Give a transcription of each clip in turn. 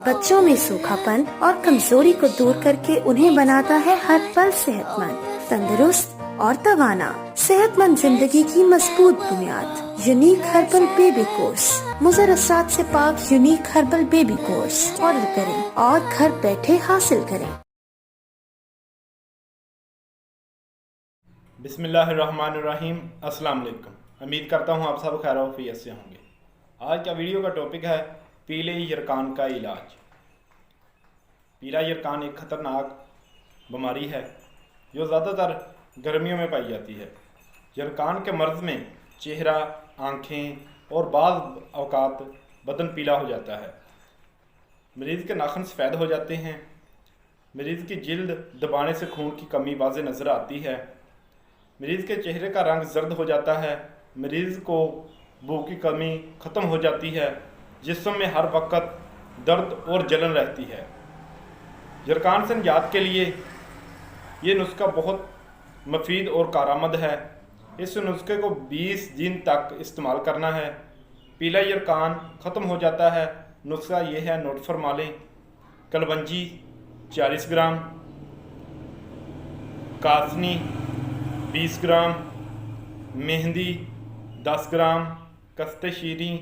बच्चों में सूखापन और कमजोरी को दूर करके उन्हें बनाता है हर पल सेहतमंद, तंदुरुस्त और तवाना। सेहतमंद जिंदगी की मजबूत बुनियाद। Unique herbal baby course. मुज़र असरात से पाक unique herbal baby course order करें और घर बैठे हासिल करें। बिस्मिल्लाहिर्रहमानिर्रहीम। अस्सलाम वालेकुम। उम्मीद करता हूँ आप सब खैर आफियत से होंगे। आज का वीडियो का टॉपिक है पीले यरकान का इलाज। पीला यरकान एक ख़तरनाक बीमारी है जो ज़्यादातर गर्मियों में पाई जाती है। यरकान के मर्ज़ में चेहरा, आँखें और बाज़ औक़ात बदन पीला हो जाता है। मरीज़ के नाखून सफ़ेद हो जाते हैं। मरीज़ की जिल्द दबाने से खून की कमी वाज़ेह नज़र आती है। मरीज़ के चेहरे का रंग जर्द हो जाता है। मरीज़ को भूख की कमी ख़त्म हो जाती है। जिस्म में हर वक्त दर्द और जलन रहती है। यरकान से निजात के लिए ये नुस्खा बहुत मुफीद और कारआमद है। इस नुस्खे को 20 दिन तक इस्तेमाल करना है। पीला यरकान ख़त्म हो जाता है। नुस्खा ये है, नोट फरमा लें। कलवंजी 40 ग्राम, कासनी 20 ग्राम, मेहंदी 10 ग्राम, कस्ते शीरी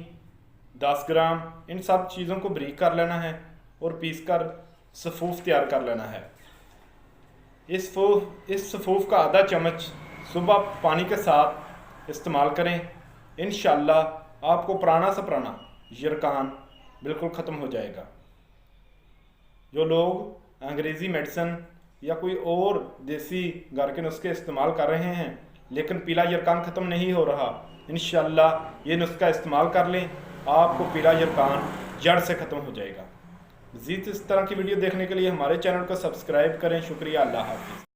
10 ग्राम। इन सब चीज़ों को बारीक कर लेना है और पीस कर सफ़ूफ तैयार कर लेना है। इस सफ़ूफ का आधा चम्मच सुबह पानी के साथ इस्तेमाल करें। इंशाअल्लाह आपको पुराना से पुराना यरकान बिल्कुल ख़त्म हो जाएगा। जो लोग अंग्रेज़ी मेडिसिन या कोई और देसी घर के नुस्खे इस्तेमाल कर रहे हैं लेकिन पीला यरकान ख़त्म नहीं हो रहा, इंशाअल्लाह ये नुस्खा इस्तेमाल कर लें, आपको पीला यरकान जड़ से ख़त्म हो जाएगा। मज़ीद इस तरह की वीडियो देखने के लिए हमारे चैनल को सब्सक्राइब करें। शुक्रिया। अल्लाह हाफ़िज़।